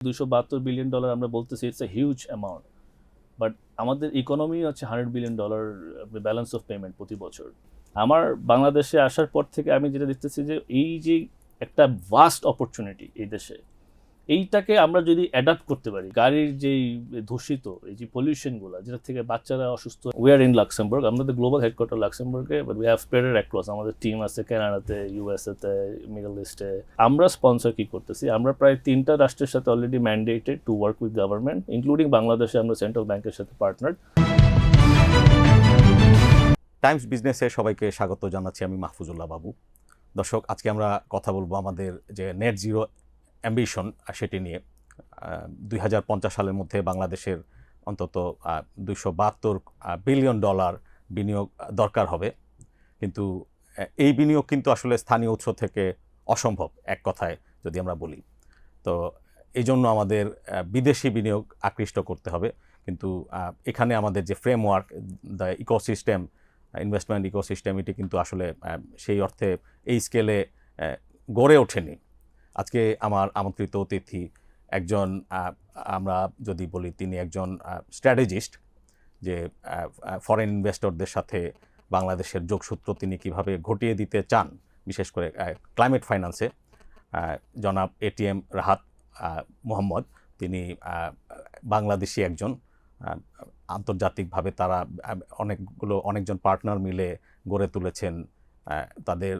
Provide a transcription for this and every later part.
$272 billion আমরা বলতেছি, it's a huge amount, but আমাদের ইকোনমি হচ্ছে $100 বিলিয়ন ব্যালেন্স অফ পেমেন্ট প্রতি বছর। আমার বাংলাদেশে আসার পর থেকে আমি যেটা দেখতেছি যে এই যে একটা ভাস্ট অপরচুনিটি এই দেশে, এইটাকে আমরা যদি অ্যাডাপ্ট করতে পারি, গাড়ির যেই দূষিত এই যে পলিউশনগুলো, যেটা থেকে বাচ্চারা অসুস্থ। উই আর ইন লাক্সেমবার্গ, আমাদের গ্লোবাল হেডকোয়ার্টার লাক্সেমবার্গে, but we have spreaded across. আমাদের টিম আছে কানাডাতে, ইউএসএতে, মিডল ইস্টে। আমরা স্পন্সর কি করতেছি, আমরা প্রায় 3টা রাষ্ট্রের সাথে already mandated to work with government, including বাংলাদেশে আমরা সেন্ট্রাল ব্যাংকের সাথে পার্টনার। টাইমস বিজনেসে সবাইকে স্বাগত জানাচ্ছি, আমি মাহফুজুল্লাহ বাবু। দর্শক, আজকে আমরা কথা বলবো আমাদের যে নেট জিরো অ্যাম্বিশন সেটি নিয়ে। 2050 সালের মধ্যে বাংলাদেশের অন্তত $272 বিলিয়ন বিনিয়োগ দরকার হবে, কিন্তু এই বিনিয়োগ কিন্তু আসলে স্থানীয় উৎস থেকে অসম্ভব, এক কথায় যদি আমরা বলি। তো এই জন্য আমাদের বিদেশি বিনিয়োগ আকৃষ্ট করতে হবে, কিন্তু এখানে আমাদের যে framework, the ecosystem, investment ecosystem, এটি কিন্তু আসলে সেই অর্থে এই স্কেলে গড়ে ওঠেনি। আজকে আমার আমন্ত্রিত অতিথি একজন, আমরা যদি বলি তিনি একজন স্ট্র্যাটেজিস্ট, যে ফরেন ইনভেস্টরদের সাথে বাংলাদেশের যোগসূত্র তিনি কিভাবে ঘটিয়ে দিতে চান, বিশেষ করে ক্লাইমেট ফাইন্যান্সে। জনাব এটিএম রাহাত মোহাম্মদ, তিনি বাংলাদেশি একজন, আন্তর্জাতিকভাবে তারা অনেকজন পার্টনার মিলে গড়ে তুলেছেন তাদের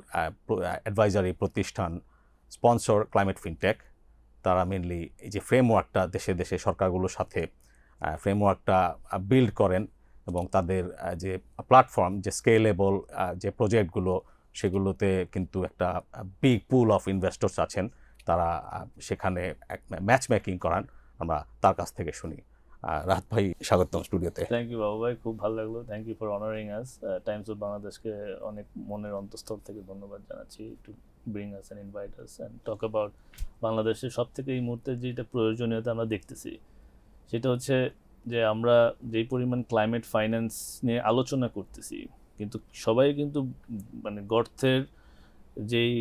অ্যাডভাইজারি প্রতিষ্ঠান স্পন্সর ক্লাইমেট ফিনটেক। তারা মেনলি এই যে ফ্রেমওয়ার্কটা দেশে দেশে সরকারগুলোর সাথে ফ্রেমওয়ার্কটা বিল্ড করেন, এবং তাদের যে প্ল্যাটফর্ম, যে স্কেলেবল যে প্রজেক্টগুলো, সেগুলোতে কিন্তু একটা বিগ পুল অফ ইনভেস্টর্স আছেন, তারা সেখানে ম্যাচ মেকিং করান। আমরা তার কাছ থেকে শুনি। রাহাত ভাই, স্বাগতম স্টুডিওতে। থ্যাংক ইউ বাবু ভাই, খুব ভালো লাগলো। Thank you for honoring us. Times of বাংলাদেশকে অনেক মনের অন্তঃস্থল থেকে ধন্যবাদ জানাচ্ছি to bring us and invite us and talk about বাংলাদেশের সব থেকে এই মুহূর্তে যেটা প্রয়োজনীয়তা আমরা দেখতেছি, সেটা হচ্ছে যে আমরা যেই পরিমাণ ক্লাইমেট ফাইন্যান্স নিয়ে আলোচনা করতেছি, কিন্তু সবাই কিন্তু মানে গর্তের যেই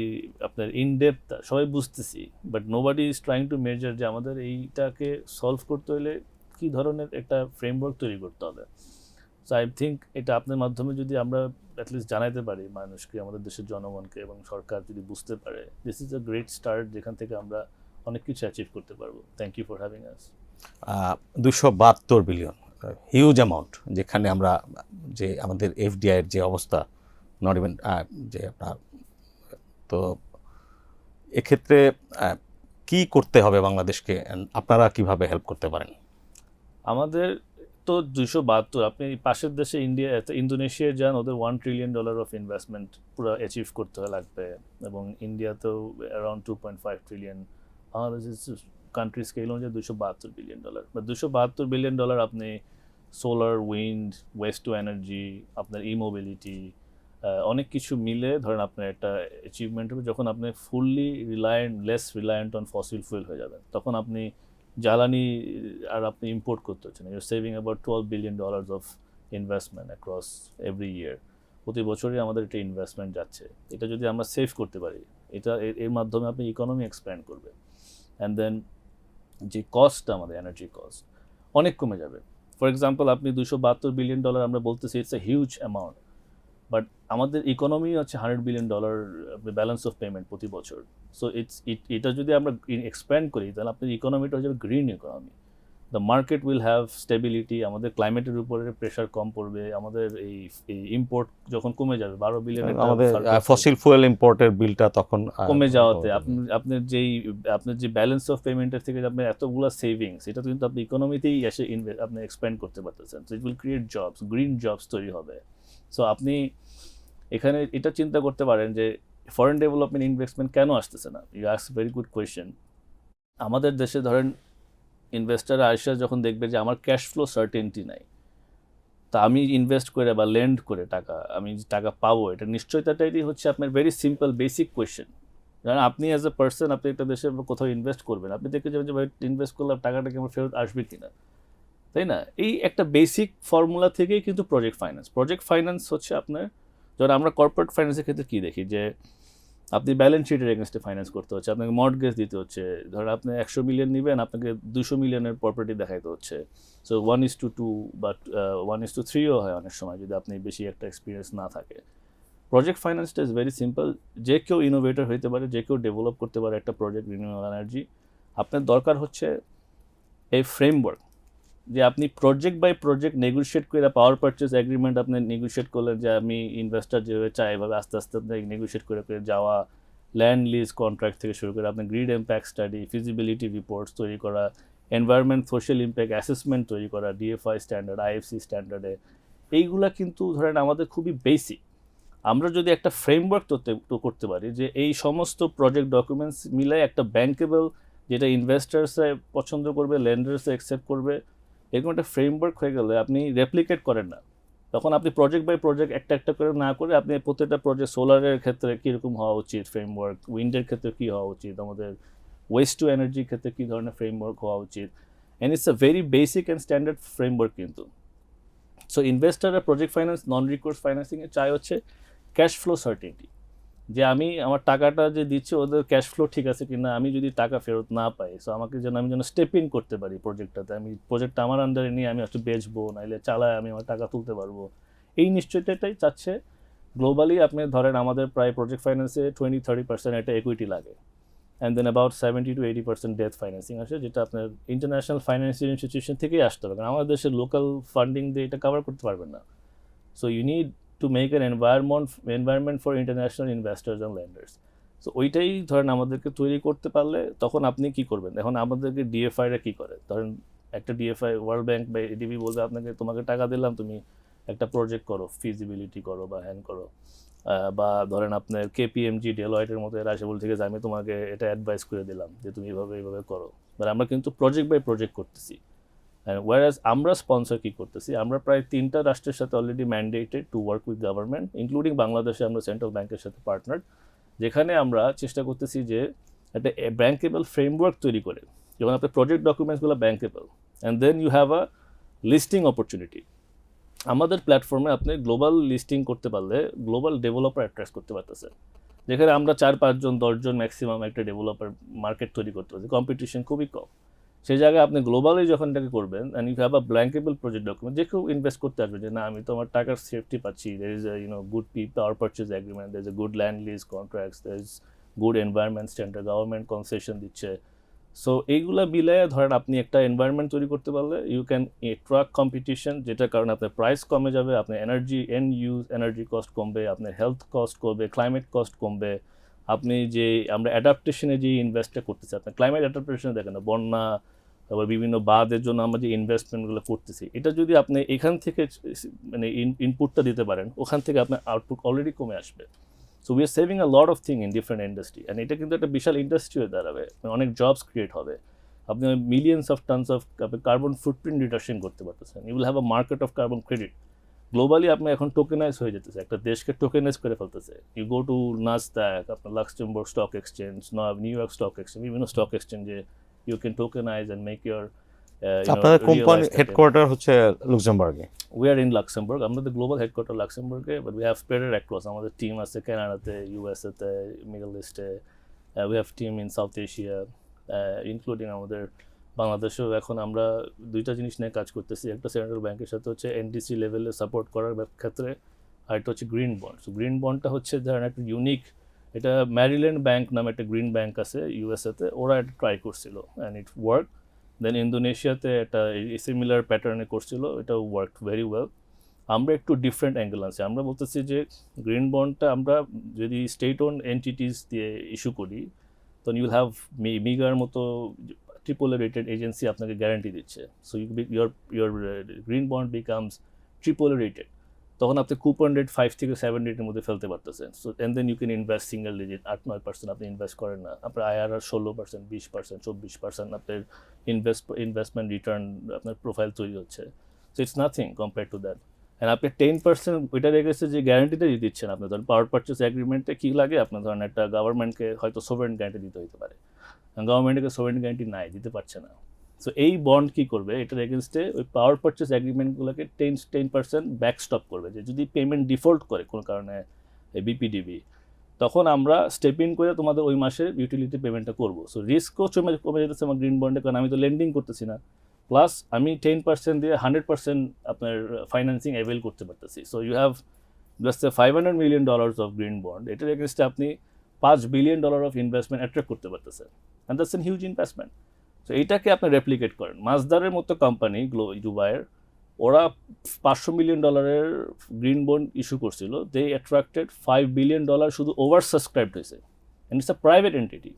আপনার ইনডেপথ সবাই বুঝতেছি, but nobody is trying to measure যে আমাদের এইটাকে সলভ করতে হলে কী ধরনের একটা ফ্রেমওয়ার্ক তৈরি করতে হবে। সো আই থিঙ্ক এটা আপনার মাধ্যমে যদি আমরা অ্যাটলিস্ট জানাইতে পারি মানুষকে, আমাদের দেশের জনগণকে, এবং সরকার যদি বুঝতে পারে, this is a great start, যেখান থেকে আমরা অনেক কিছু অ্যাচিভ করতে পারবো। Thank you for having us. 272 billion, huge amount, যেখানে আমরা যে আমাদের এফডিআইয়ের যে অবস্থা, নট ইভেন যে আপনার, তো এক্ষেত্রে কি করতে হবে বাংলাদেশকে, আপনারা কিভাবে হেল্প করতে পারেন? আমাদের তো 272, আপনি পাশের দেশে ইন্দোনেশিয়ায় যান, ওদের $1 ট্রিলিয়ন অফ ইনভেস্টমেন্ট পুরো অ্যাচিভ করতে লাগবে, এবং ইন্ডিয়াতেও অ্যারাউন্ড 2.5 ট্রিলিয়ন। বাংলাদেশের কান্ট্রি স্কেল অনুযায়ী $272 বিলিয়ন, বা $272 বিলিয়ন আপনি solar, wind, waste to energy, আপনার মোবিলিটি, অনেক কিছু মিলে ধরেন আপনার একটা অ্যাচিভমেন্ট হবে। যখন আপনি fully less reliant on fossil fuel হয়ে যাবেন, তখন আপনি জ্বালানি আর আপনি ইম্পোর্ট করতে হচ্ছে না। Your saving about $12 billion of investment across every year. প্রতি বছরই আমাদের একটা ইনভেস্টমেন্ট যাচ্ছে। এটা যদি আমরা সেভ করতে পারি, এটা এর মাধ্যমে আপনি ইকোনমি এক্সপ্যান্ড করবে, অ্যান্ড দেন যে কস্টটা, আমাদের এনার্জি কস্ট অনেক কমে যাবে। ফর এক্সাম্পল, আপনি $272 বিলিয়ন আমরা বলতেছি, it's a huge amount, but আমাদের ইকোনমি হচ্ছে $100 বিলিয়ন ব্যালেন্স অফ পেমেন্ট প্রতি বছর। সো এটা যদি আমরা এক্সপ্যান্ড করি, তাহলে আপনার ইকোনমিটা হয়ে যাবে green economy. The market will have stability, আমাদের ক্লাইমেটের উপরে প্রেশার কম পড়বে, আমাদের এই ইম্পোর্ট যখন কমে যাবে, 12 বিলিয়ন আমাদের ফসিল ফুয়েল ইম্পোর্টের বিলটা তখন কমে যাওয়াতে আপনার যে ব্যালেন্স অফ পেমেন্টের থেকে আপনার এতগুলো সেভিংস, এটা কিন্তু আপনি ইকোনমিতেই এসে আপনি এক্সপ্যান্ড করতে পারতেছেন। So it will create jobs, green jobs তৈরি হবে। সো আপনি এখানে এটা চিন্তা করতে পারেন যে ফরেন ডেভেলপমেন্ট ইনভেস্টমেন্ট কেন আসতেছে না। You ask very good question. আমাদের দেশে ধরেন ইনভেস্টাররা আসে যখন দেখবে যে আমার ক্যাশ ফ্লো সার্টেনটি নাই, তা আমি ইনভেস্ট করে বা লেন্ড করে আমি টাকা পাবো, এটা নিশ্চয়তাটাই হচ্ছে আপনার ভেরি সিম্পল বেসিক কোয়েশ্চেন। কারণ আপনি অ্যাজ এ পার্সন, আপনি একটা দেশে কোথাও ইনভেস্ট করবেন, আপনি দেখে যাবেন যে ভাই ইনভেস্ট করলে টাকাটা কি আমার ফেরত আসবে কিনা, তাই না? এই একটা বেসিক ফর্মুলা থেকেই কিন্তু প্রজেক্ট ফাইন্যান্স হচ্ছে আপনার। যখন আমরা কর্পোরেট ফাইন্যান্সের ক্ষেত্রে কী দেখি, যে আপনি ব্যালেন্স শিটের এগেনস্টে ফাইন্যান্স করতে হচ্ছে, আপনাকে মর্টগেজ দিতে হচ্ছে, ধরেন আপনি 100 মিলিয়ন নেবেন, আপনাকে 200 মিলিয়নের প্রপার্টি দেখাইতে হচ্ছে। সো 1:2 বাট 1:3ও হয় অনেক সময় যদি আপনি বেশি একটা এক্সপিরিয়েন্স না থাকে। প্রজেক্ট ফাইন্যান্সটা ইজ ভেরি সিম্পল, যে কেউ ইনোভেটর হইতে পারে, যে কেউ ডেভেলপ করতে পারে একটা প্রজেক্ট রিনিউয়েবল এনার্জি। আপনার দরকার হচ্ছে এই ফ্রেমওয়ার্ক, যে আপনি প্রজেক্ট বাই প্রজেক্ট নেগোশিয়েট করে পাওয়ার পারচেজ এগ্রিমেন্ট আপনি নেগোশিয়েট করলেন, যে আমি ইনভেস্টার যেভাবে চাই এভাবে আস্তে আস্তে আপনি নেগোশিয়েট করে করে যাওয়া, ল্যান্ড লিজ কন্ট্রাক্ট থেকে শুরু করে আপনি grid impact study, feasibility reports তৈরি করা, এনভায়রনমেন্ট সোশ্যাল ইম্প্যাক্ট অ্যাসেসমেন্ট তৈরি করা ডিএফআই স্ট্যান্ডার্ড, আইএফসি স্ট্যান্ডার্ডে। এইগুলা কিন্তু ধরেন আমাদের খুবই বেসিক। আমরা যদি একটা ফ্রেমওয়ার্ক করতে পারি যে এই সমস্ত প্রজেক্ট ডকুমেন্টস মিলে একটা ব্যাংকেবল, যেটা ইনভেস্টার্সে পছন্দ করবে, লেন্ডার্সে অ্যাকসেপ্ট করবে, এরকম একটা ফ্রেমওয়ার্ক হয়ে গেলে আপনি রেপ্লিকেট করেন না। তখন আপনি প্রজেক্ট বাই প্রজেক্ট একটা একটা করে না করে আপনি প্রত্যেকটা প্রজেক্ট, সোলারের ক্ষেত্রে কীরকম হওয়া উচিত ফ্রেমওয়ার্ক, উইন্ডের ক্ষেত্রে কী হওয়া উচিত, আমাদের ওয়েস্ট টু এনার্জির ক্ষেত্রে কী ধরনের ফ্রেমওয়ার্ক হওয়া উচিত, and it's a very basic and standard framework কিন্তু। সো ইনভেস্টাররা প্রজেক্ট ফাইন্যান্স, নন রিকোর্স ফাইন্যান্সিংয়ে চায় হচ্ছে ক্যাশ ফ্লো সার্টেনিটি, যে আমি আমার টাকাটা যে দিচ্ছি ওদের ক্যাশ ফ্লো ঠিক আছে কিনা, আমি যদি টাকা ফেরত না পাই, সো আমাকে যেন আমি যেন স্টেপ ইন করতে পারি প্রজেক্টটাতে, আমি প্রজেক্টটা আমার আন্ডারে নিয়ে আমি একটু বেচবো, নাইলে চালায় আমি আমার টাকা তুলতে পারবো। এই নিশ্চয়তাটাই চাচ্ছে গ্লোবালি। আপনি ধরেন আমাদের প্রায় প্রজেক্ট ফাইন্যান্সে 20-30% এটা ইকুইটি লাগে, and then about 70-80% debt financing আসে, যেটা আপনার ইন্টারন্যাশনাল ফাইন্যান্সিয়াল ইনস্টিটিউশন থেকেই আসতে হবে, কারণ আমাদের দেশের লোকাল ফান্ডিং দিয়ে এটা কভার করতে পারবেন না। So you need to make an environment for international investors and lenders. সো ওইটাই ধরেন আমাদেরকে তৈরি করতে পারলে তখন আপনি কি করবেন। এখন আমাদেরকে ডিএফআইরা কী করে, ধরেন একটা ডিএফআই, ওয়ার্ল্ড ব্যাংক বা এডিবি বলবে আপনাকে, তোমাকে টাকা দিলাম, তুমি একটা প্রজেক্ট করো, ফিজিবিলিটি করো বা হ্যান করো, বা ধরেন আপনার কেপিএমজি, ডেলয়েটের মতো এরা এসে বল, ঠিক আছে আমি তোমাকে এটা অ্যাডভাইস করে দিলাম যে তুমি এইভাবে এইভাবে করো। মানে আমরা কিন্তু প্রজেক্ট বাই প্রজেক্ট করতেছি। ওয়ারাজ আমরা স্পন্সর কী করতেছি, আমরা প্রায় 3টা রাষ্ট্রের সাথে already mandated to work with government, including বাংলাদেশে আমরা সেন্ট্রাল ব্যাংকের সাথে পার্টনার, যেখানে আমরা চেষ্টা করতেছি যে একটা ব্যাংকেবল ফ্রেমওয়ার্ক তৈরি করে, যখন আপনার প্রজেক্ট ডকুমেন্টসগুলো bankable, and then you have a listing opportunity. আমাদের প্ল্যাটফর্মে আপনি গ্লোবাল লিস্টিং করতে পারলে গ্লোবাল ডেভেলপার অ্যাট্রাক্ট করতে পারতেছে, যেখানে আমরা 4-5 জন 10 জন ম্যাক্সিমাম একটা ডেভেলপার মার্কেট তৈরি করতে পারছি, কম্পিটিশন খুবই কম। সেই জায়গায় আপনি গ্লোবালি যখন এটাকে করবেন, and you have a bankable project document, যে কেউ ইনভেস্ট করতে আসবে যে না আমি তো আমার টাকার সেফটি পাচ্ছি, there is good power purchase agreement, there is a good land lease contracts, there is good environment standard, government concession দিচ্ছে। সো এইগুলা মিলায় ধরেন আপনি একটা এনভায়রনমেন্ট তৈরি করতে পারলে ইউ ক্যান অ্যাট্রাক্ট কম্পিটিশন, যেটার কারণে আপনার প্রাইস কমে যাবে, আপনার এনার্জি এনার্জি কস্ট কমবে, আপনার হেলথ কস্ট কমবে, ক্লাইমেট কস্ট কমবে। আপনি যে আমরা অ্যাডাপ্টেশনে যে ইনভেস্টটা করতেছি, আপনার ক্লাইমেট অ্যাডাপ্টেশনে দেখেন না, বন্যা, তারপর বিভিন্ন বাঁধের জন্য আমরা যে ইনভেস্টমেন্টগুলো করতেছি, এটা যদি আপনি এখান থেকে মানে ইনপুটটা দিতে পারেন, ওখান থেকে আপনার আউটপুট অলরেডি কমে আসবে। So we are saving a lot of thing in different industry, and এটা কিন্তু একটা বিশাল ইন্ডাস্ট্রি হয়ে দাঁড়াবে, অনেক জবস ক্রিয়েট হবে, আপনি millions of tons of carbon footprint reduction করতে পারতেছেন, you will have a market of carbon credit. Globally আপনি এখন টোকেনাইজ হয়ে যেতেছে, একটা দেশকে টোকেনাইজ করে ফেলতেছে। ইউ গো টু নাসডাক, আপনার Luxembourg stock exchange, New York stock exchange, বিভিন্ন স্টক এক্সচেঞ্জে you can tokenise and make your আপনাদের কোম্পানি হেডকোয়ার্টার হচ্ছে লুক্সেমবার্গে? উই আর ইন লাক্সেমবার্গ, আমাদের গ্লোবাল হেডকোয়ার্টার লাক্সেমবার্গে, but we have spreaded across. আমাদের team আছে কানাডাতে, ইউএসএতে, মিডল ইস্টে, we have team in South Asia, including আমাদের বাংলাদেশেও। এখন আমরা 2টা জিনিস নিয়ে কাজ করতেছি, একটা সেন্ট্রাল ব্যাংকের সাথে হচ্ছে এনডিসি লেভেলে সাপোর্ট করার ক্ষেত্রে, আর একটা হচ্ছে গ্রিন বন্ড। সো গ্রিন বন্ডটা হচ্ছে ধরেন একটা ইউনিক, এটা ম্যারিল্যান্ড ব্যাংক নামে একটা গ্রিন ব্যাংক আছে ইউএসএতে, ওরা এটা ট্রাই করছিল অ্যান্ড ইট ওয়ার্ক। দেন ইন্দোনেশিয়াতে একটা সিমিলার প্যাটার্নে করছিল, এটাও ওয়ার্ক ভেরি ওয়েল। আমরা একটু ডিফারেন্ট অ্যাঙ্গেল আছে, আমরা বলতেছি যে গ্রিন বন্ডটা আমরা যদি স্টেট ওন এন্টিটিস দিয়ে ইস্যু করি, তখন ইউল হ্যাভ মিগার মতো ট্রিপল রেটেড এজেন্সি আপনাকে গ্যারান্টি দিচ্ছে। So your green bond becomes triple rated, তখন আপনি কুপন রেট 5 থেকে 7 রেটের মধ্যে ফেলতে পারতেছেন। So and then you can invest single digit, 8-9% আপনি ইনভেস্ট করেন না, আপনার আইআরআর 16%, 20%, 24% আপনার ইনভেস্টমেন্ট রিটার্ন আপনার প্রোফাইল তৈরি হচ্ছে। So it's nothing compare to that. And আপনি 10% ওইটা রেখেছে যে গ্যারান্টিটা দিচ্ছেন, আপনি ধরেন পাওয়ার পারচেস এগ্রিমেন্টে কী লাগে, আপনার ধরেন একটা গভর্নমেন্টকে হয়তো সোভারেন গ্যারান্টি দিতে হতে পারে, গভর্নমেন্টকে সোভারেন গ্যারান্টি নাই, দিতে পারছে না। সো এই বন্ড কী করবে, এটার এগেনস্টে ওই পাওয়ার পারচেস এগ্রিমেন্টগুলোকে 10% ব্যাকস্টপ করবে, যে যদি পেমেন্ট ডিফল্ট করে কোনো কারণে বিপিডিবি, তখন আমরা স্টেপ ইন করে তোমাদের ওই মাসে ইউটিলিটি পেমেন্টটা করবো। সো রিস্কও কমে যেতেছে আমার গ্রিন বন্ডে, কারণ আমি তো লেন্ডিং করতেছি না, প্লাস আমি 10% দিয়ে 100% আপনার ফাইন্যান্সিং অ্যাভেল করতে পারতেছি। So you have just $500 million of green bond, এটার এগেনস্টে আপনি $5 billion অফ ইনভেস্টমেন্ট অ্যাট্রাক্ট করতে পারতেছেন, and that's N huge investment. So এইটাকে আপনি রেপ্লিকেট করেন। মাজদারের মতো কোম্পানি দুবাইয়ের, ওরা $500 million গ্রিন বন্ড ইস্যু করছিল, দে অ্যাট্রাক্টেড $5 billion, শুধু ওভার সাবস্ক্রাইবড হয়েছে, and it's a private entity.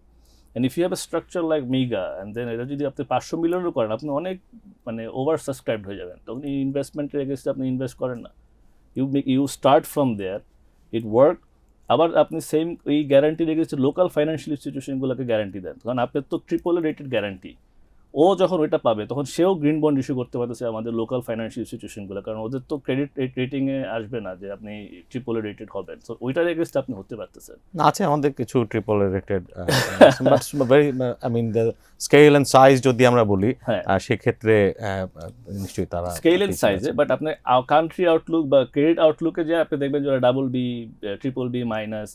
And if you have a structure like MIGA, and then এটা যদি আপনি 500 মিলিয়নও করেন, আপনি অনেক মানে ওভার সাবস্ক্রাইবড হয়ে যাবেন, তখন এই ইনভেস্টমেন্টের এগেন্সটে আপনি ইনভেস্ট করেন না। You start from there, it work. আবার আপনি সেম এই গ্যারান্টি রেখেছে লোকাল ফাইন্যান্সিয়াল ইনস্টিটিউশনগুলোকে গ্যারান্টি দেন, কারণ আপনার তো ট্রিপল রেটেড গ্যারান্টি। ও যখন ওইটা পাবে তখন সেও গ্রিন বন্ড ইস্যু করতে পারতেছে আমাদের লোকাল ফাইন্যান্সিয়াল ইনস্টিটিউশনগুলো, কারণ ওদের তো ক্রেডিট রেটিংয়ে আসবে না যে আপনি ট্রিপল রেটেড হবেন। সো ওইটার এগেন্সটে আপনি হতে পারতেছেন। না, আছে আমাদের কিছু triple rated, very I mean the scale and size যদি আমরা বলি, হ্যাঁ, সেক্ষেত্রে নিশ্চয়ই তারা স্কেল এন্ড সাইজে, বাট আপনার কান্ট্রি আউটলুক বা ক্রেডিট আউটলুকে যে আপনি দেখবেন যারা double B, triple B minus,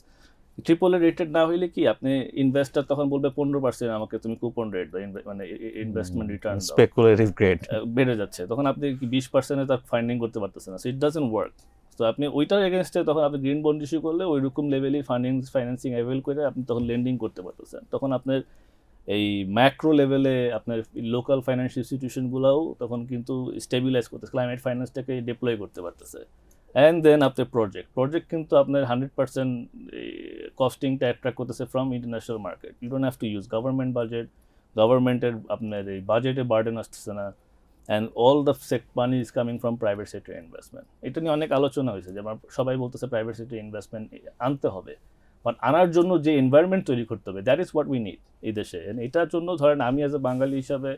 triple A rated না হইলে কি আপনি ইনভেস্টার তখন বলবে 15% আমাকে তুমি কুপন রেট বা মানে ইনভেস্টমেন্ট রিটার্ন স্পেকুলেটিভ গ্রেড বেড়ে যাচ্ছে, তখন আপনি কি 20% তার ফান্ডিং করতে পারতেছেন না। So it doesn't work. তো আপনি ওইটার এগেনস্টে তখন আপনি গ্রিন বন্ড ইস্যু করলে ওই রকম লেভেলই ফাইন্যান্সিং অ্যাভেল করে আপনি তখন লেন্ডিং করতে পারতেছেন। তখন আপনার এই ম্যাক্রো লেভেলে আপনার লোকাল ফাইন্যান্সিয়াল ইনস্টিটিউশনগুলোও তখন কিন্তু স্টেবিলাইজ করতেছে, ক্লাইমেট ফাইন্যান্সটাকে ডিপ্লয় করতে পারতেছে। অ্যান্ড দেন আপনার প্রজেক্ট কিন্তু আপনার 100% কস্টিংটা অ্যাট্রাক্ট করতেছে from international market. You don't have to use government budget, গভর্নমেন্টের আপনার এই বাজেটে বার্ডেন আসতেছে না, and all the money is coming from private sector investment. এটা নিয়ে অনেক আলোচনা হয়েছে যে আমার সবাই বলতেছে প্রাইভেট সেক্টর ইনভেস্টমেন্ট আনতে হবে, বাট আনার জন্য যে এনভায়রনমেন্ট তৈরি করতে হবে, that is what we need এই দেশে। এটার জন্য ধরেন আমি অ্যাজ এ বাঙালি হিসাবে,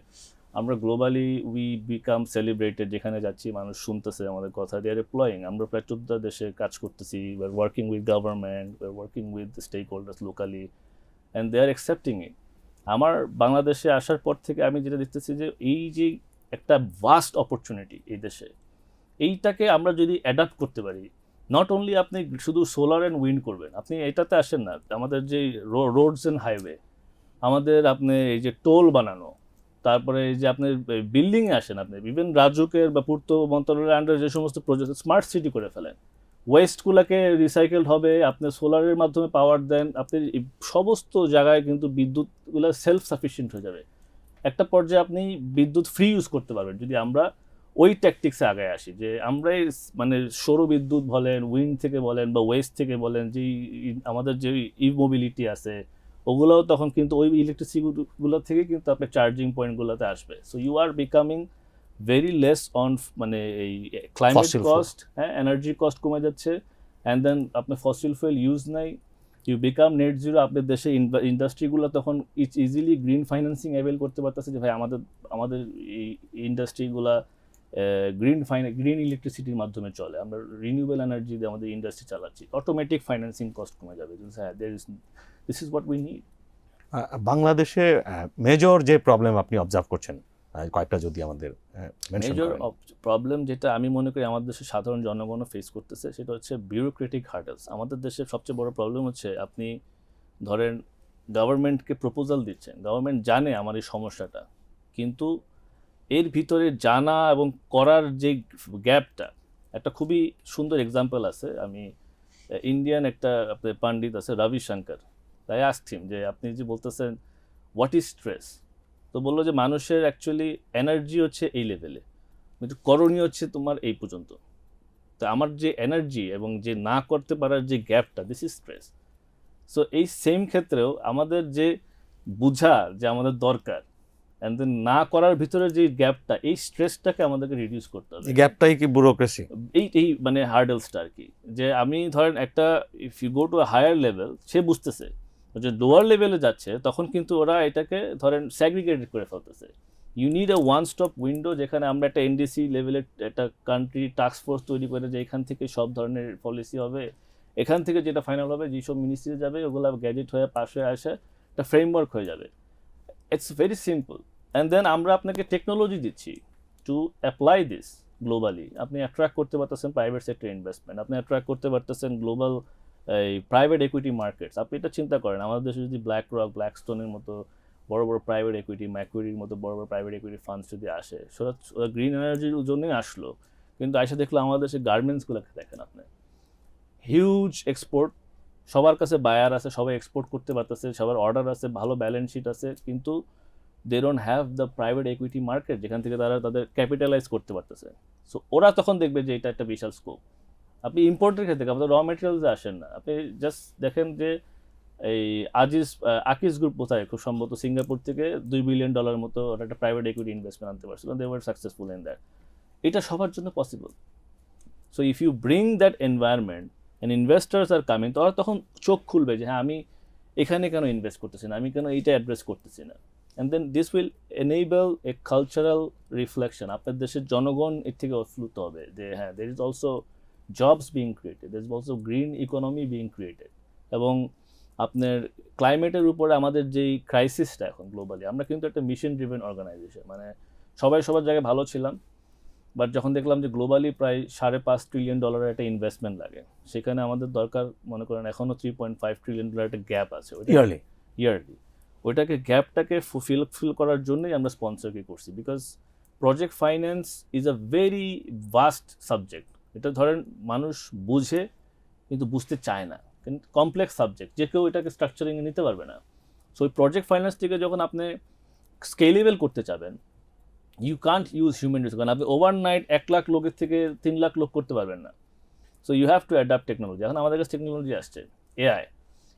আমরা গ্লোবালি উই বিকাম সেলিব্রেটেড, যেখানে যাচ্ছি মানুষ শুনতেছে আমাদের কথা, দে আর এমপ্লয়িং। আমরা প্রায় 14 দেশে কাজ করতেছি, we are working with government, we are working with stakeholders locally, and they are accepting it. আমার বাংলাদেশে আসার পর থেকে আমি যেটা দেখতেছি যে এই যে একটা ভাস্ট অপরচুনিটি এই দেশে, এইটাকে আমরা যদি অ্যাডাপ্ট করতে পারি, নট অনলি আপনি শুধু সোলার অ্যান্ড উইন্ড করবেন, আপনি এটাতে আসেন না, আমাদের যে রোডস অ্যান্ড হাইওয়ে, আমাদের আপনি এই যে টোল বানানো, তারপরে এই যে আপনার বিল্ডিংয়ে আসেন, আপনি ইভেন রাজুকের বা পূর্ত মন্ত্রণালয়ের আন্ডারে যে সমস্ত প্রজেক্ট, স্মার্ট সিটি করে ফেলেন, ওয়েস্টগুলোকে রিসাইকেলড হবে, আপনি সোলারের মাধ্যমে পাওয়ার দেন, আপনি সমস্ত জায়গায় কিন্তু বিদ্যুৎগুলো সেলফ সাফিসিয়েন্ট হয়ে যাবে। একটা পর্যায়ে আপনি বিদ্যুৎ ফ্রি ইউজ করতে পারবেন যদি আমরা ওই ট্যাকটিক্সে আগায় আসি, যে আমরাই মানে সৌর বিদ্যুৎ বলেন, উইন্ড থেকে বলেন বা ওয়েস্ট থেকে বলেন, যে আমাদের যে ই মোবিলিটি আছে ওগুলোও তখন কিন্তু ওই ইলেকট্রিসিটিগুলো থেকে কিন্তু আপনার চার্জিং পয়েন্টগুলোতে আসবে। So you are becoming very less on মানে এই ক্লাইমেট Fossil কস্ট, হ্যাঁ, এনার্জি কস্ট কমে যাচ্ছে, অ্যান্ড দেন আপনার ফসিল ফুয়েল ইউজ নাই, ইউ বিকাম নেট জিরো। আপনার দেশে ইন্ডাস্ট্রিগুলো তখন ইজিলি গ্রিন ফাইন্যান্সিং অ্যাভেল করতে পারতেছে, যে ভাই আমাদের এই ইন্ডাস্ট্রিগুলা গ্রিন ইলেকট্রিসিটির মাধ্যমে চলে, আমরা রিনিউয়েবল এনার্জি দিয়ে আমাদের ইন্ডাস্ট্রি চালাচ্ছি, অটোমেটিক ফাইন্যান্সিং কস্ট কমে যাবে। হ্যাঁ, this is what we need. বাংলাদেশে মেজর যে প্রবলেম আপনি অবজার্ভ করছেন, কয়েকটা যদি আমাদের মেনশন মেজর করেন। প্রবলেম যেটা আমি মনে করি আমাদের দেশের সাধারণ জনগণও ফেস করতেছে, সেটা হচ্ছে বিউরোক্রেটিক হার্ডলস। আমাদের দেশের সবচেয়ে বড় প্রবলেম হচ্ছে, আপনি ধরেন গভর্নমেন্টকে প্রপোজাল দিচ্ছেন, গভর্নমেন্ট জানে আমার এই সমস্যাটা, কিন্তু এর ভিতরে জানা এবং করার যে গ্যাপটা, একটা খুবই সুন্দর এক্সাম্পল আছে। আমি ইন্ডিয়ান একটা আপনার পণ্ডিত আছে রবিশঙ্কর, তাই আসছিম যে আপনি যে বলতেছেন হোয়াট ইজ স্ট্রেস, তো বললো যে মানুষের অ্যাকচুয়ালি এনার্জি হচ্ছে এই লেভেলে, কিন্তু করণীয় হচ্ছে তোমার এই পর্যন্ত। তো আমার যে এনার্জি এবং যে না করতে পারার যে গ্যাপটা, দিস ইজ স্ট্রেস। সো এই সেম ক্ষেত্রেও আমাদের যে বুঝা যে আমাদের দরকার, অ্যান্ড দেন না করার ভিতরে যে গ্যাপটা, এই স্ট্রেসটাকে আমাদেরকে রিডিউস করতে হবে। এই গ্যাপটাই কি ব্যুরোক্রেসি? এই মানে হার্ডেলসটা আর কি, যে আমি ধরেন একটা if you go to higher level, সে বুঝতেছে যে লোয়ার লেভেলে যাচ্ছে, তখন কিন্তু ওরা এটাকে ধরেন স্যাগ্রিগেটেড করে ফেলতেছে। You need a one stop window, যেখানে আমরা একটা এনডিসি লেভেলের একটা কান্ট্রি টাস্ক ফোর্স তৈরি করে, যে এখান থেকে সব ধরনের পলিসি হবে, এখান থেকে যেটা ফাইনাল হবে, যেসব মিনিস্ট্রি যাবে ওগুলো গ্যাজেট হয়ে পাশ হয়ে আসে, একটা ফ্রেমওয়ার্ক হয়ে যাবে। It's very simple. And then আমরা আপনাকে টেকনোলজি দিচ্ছি টু অ্যাপ্লাই দিস গ্লোবালি। আপনি অ্যাট্রাক্ট করতে পারতেছেন প্রাইভেট সেক্টর ইনভেস্টমেন্ট, আপনি অ্যাট্রাক্ট করতে পারতেছেন গ্লোবাল এই প্রাইভেট ইকুইটি মার্কেটস, আপনি এটা চিন্তা করেন আমাদের দেশে যদি ব্ল্যাক রক, ব্ল্যাকস্টোনের মতো বড় বড় প্রাইভেট ইকুইটি, ম্যাকুইরির মতো বড় বড় প্রাইভেট ইকুইটি ফান্ডস যদি আসে, সেটা গ্রিন এনার্জির জন্যই আসলো, কিন্তু এসে দেখলো আমাদের দেশে গার্মেন্টসগুলোকে দেখেন আপনি, হিউজ এক্সপোর্ট, সবার কাছে বায়ার আছে, সবাই এক্সপোর্ট করতে পারতেছে, সবার অর্ডার আছে, ভালো ব্যালেন্স শিট আছে, কিন্তু they don't have the private equity market যেখান থেকে তারা তাদের ক্যাপিটালাইজ করতে পারতেছে। সো ওরা তখন দেখবে যে এটা একটা বিশাল স্কোপ। আপনি ইম্পোর্টের ক্ষেত্রে আমাদের র মেটেরিয়ালসে আসেন না, আপনি জাস্ট দেখেন যে এই আকিস গ্রুপ কোথায়, খুব সম্ভবত সিঙ্গাপুর থেকে $2 বিলিয়ন মতো ওরা একটা প্রাইভেট ইকুইটি ইনভেস্টমেন্ট আনতে পারছিল, they were successful in that. এটা সবার জন্য possible. So if you bring that environment and investors are coming, তারা তখন চোখ খুলবে যে হ্যাঁ আমি এখানে কেন ইনভেস্ট করতেছি না, আমি কেন এইটা অ্যাড্রেস করতেছি না। And then this will enable a cultural reflection, আপনার দেশের জনগণ এর থেকে উৎফুল্লিত হবে যে হ্যাঁ there is also jobs being created, there is also green economy being created. এবং আপনার ক্লাইমেটের উপরে আমাদের যেই ক্রাইসিসটা এখন গ্লোবালি, আমরা কিন্তু একটা মিশন ড্রিভেন অর্গানাইজেশন, মানে সবাই সবার জায়গায় ভালো ছিলাম, বাট যখন দেখলাম যে গ্লোবালি প্রায় $5.5 ট্রিলিয়ন একটা ইনভেস্টমেন্ট লাগে, সেখানে আমাদের দরকার মনে করেন এখনও $3.5 ট্রিলিয়ন একটা গ্যাপ আছে ইয়ারলি। ওইটাকে গ্যাপটাকে ফিল করার জন্যই আমরা স্পন্সরকে করছি, because project finance is a very vast subject. এটা ধরেন মানুষ বুঝে কিন্তু বুঝতে চায় না, কিন্তু কমপ্লেক্স সাবজেক্ট, যে কেউ এটাকে স্ট্রাকচারিংয়ে নিতে পারবে না। সো ওই প্রজেক্ট ফাইন্যান্স থেকে যখন আপনি স্কেলেবল করতে চাবেন, you can't use human resource, কারণ আপনি ওভারনাইট 1 লাখ লোকের থেকে 3 লাখ লোক করতে পারবেন না। So you have to adapt technology. এখন আমাদের কাছে টেকনোলজি আসছে,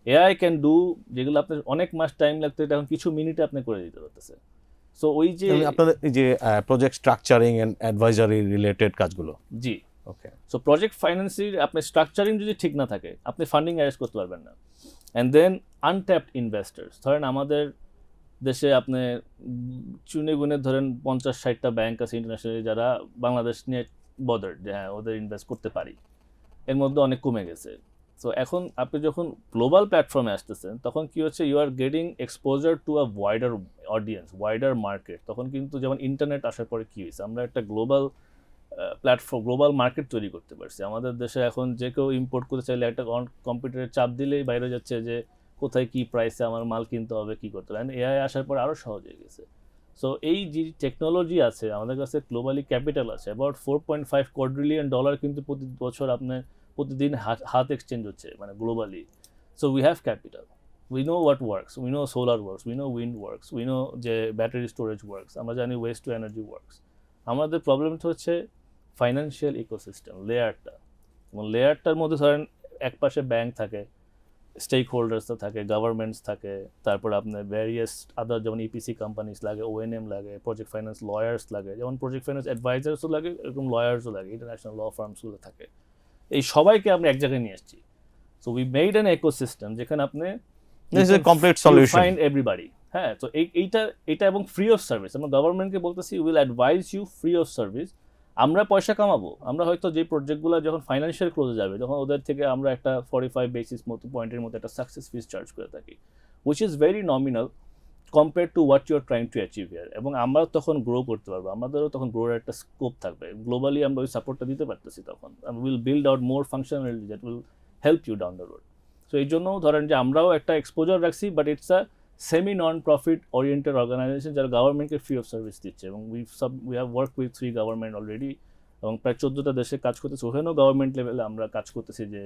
এআই ক্যান ডু, যেগুলো আপনার অনেক মাস টাইম লাগতো, এটা এখন কিছু মিনিটে আপনি করে দিতে পারতেছে। সো ওই যে আপনাদের এই যে project structuring and advisory related কাজগুলো। জি, ওকে। সো প্রজেক্ট ফাইন্যান্সিং আপনার স্ট্রাকচারিং যদি ঠিক না থাকে, আপনি ফান্ডিং অ্যারেঞ্জ করতে পারবেন না। অ্যান্ড দেন আনট্যাপড ইনভেস্টার্স, ধরেন আমাদের দেশে আপনি চুনে গুনে ধরেন 50-60টা ব্যাংক আছে ইন্টারন্যাশনালি, যারা বাংলাদেশ নিয়ে বদার যে হ্যাঁ ওদের ইনভেস্ট করতে পারি, এর মধ্যে অনেক কমে গেছে। সো এখন আপনি যখন গ্লোবাল প্ল্যাটফর্মে আসতেছেন, তখন কি হচ্ছে, you are getting exposure to a wider audience, wider market. তখন কিন্তু যেমন ইন্টারনেট আসার পরে কী হয়েছে, আমরা একটা গ্লোবাল প্ল্যাটফর্ম, গ্লোবাল মার্কেট তৈরি করতে পারছি। আমাদের দেশে এখন যে কেউ ইম্পোর্ট করতে চাইলে একটা কম্পিউটারে চাপ দিলেই বাইরে যাচ্ছে যে কোথায় কী প্রাইসে আমার মাল কিনতে হবে, কী করতে হবে। এআই আসার পর আরও সহজ হয়ে গেছে। সো এই যে টেকনোলজি আছে, আমাদের কাছে গ্লোবালি ক্যাপিটাল আছে, অ্যাবাউট $4.5 কোয়াড্রিলিয়ন কিন্তু প্রতি বছর আপনার প্রতিদিন হাত এক্সচেঞ্জ হচ্ছে মানে globally. So we have capital, we know what works, we know solar works, we know wind works, we know যে ব্যাটারি স্টোরেজ ওয়ার্কস, আমরা জানি ওয়েস্ট টু এনার্জি ওয়ার্কস। আমাদের প্রবলেমটা হচ্ছে ফাইন্যান্সিয়াল ইকোসিস্টেম লেয়ারটা, এবং লেয়ারটার মধ্যে ধরেন এক পাশে ব্যাংক থাকে, স্টেক হোল্ডার্সরা থাকে, গভর্নমেন্টস থাকে, তারপর আপনার ভ্যারিয়াস আদার যেমন ইপিসি কোম্পানিজ লাগে, ওএনএম লাগে, প্রজেক্ট ফাইন্যান্স লয়ার্স লাগে, যেমন প্রজেক্ট ফাইন্যান্স অ্যাডভাইজার্সও লাগে, এরকম লয়ার্সও লাগে, ইন্টারন্যাশনাল ল ফার্মসগুলো থাকে। এই সবাইকে আমরা এক জায়গায় নিয়ে আসছি। So we made an ecosystem যেখানে আপনি কমপ্লিট সলিউশন ফাইন্ড এভরিবডি। হ্যাঁ, তো এইটা এবং ফ্রি অফ সার্ভিস। আমরা গভর্নমেন্টকে বলতেছি will advise you free of service. আমরা পয়সা কামাবো, আমরা হয়তো যে প্রজেক্টগুলো যখন ফাইন্যান্সিয়াল ক্লোজে যাবে, তখন ওদের থেকে আমরা একটা 45 বেসিস মতো পয়েন্টের মতো একটা সাকসেস ফিস চার্জ করে থাকি, which is very nominal compare to what you are trying to achieve here. এবং আমরা তখন গ্রো করতে পারবো, আমাদেরও তখন গ্রোর একটা স্কোপ থাকবে, গ্লোবালি আমরা ওই সাপোর্টটা দিতে পারতেছি তখন। Will build out more functionality that will help you down the road. So এই জন্য ধরেন যে আমরাও একটা এক্সপোজার রাখছি, but it's a semi non profit oriented organization যারা গভর্নমেন্টকে ফ্রি অফ সার্ভিস দিচ্ছে। এবং we have work with 3 government already, এবং প্রায় 14টা দেশে কাজ করতেছে। ওখানেও গভর্নমেন্ট লেভেলে আমরা কাজ করতেছি যে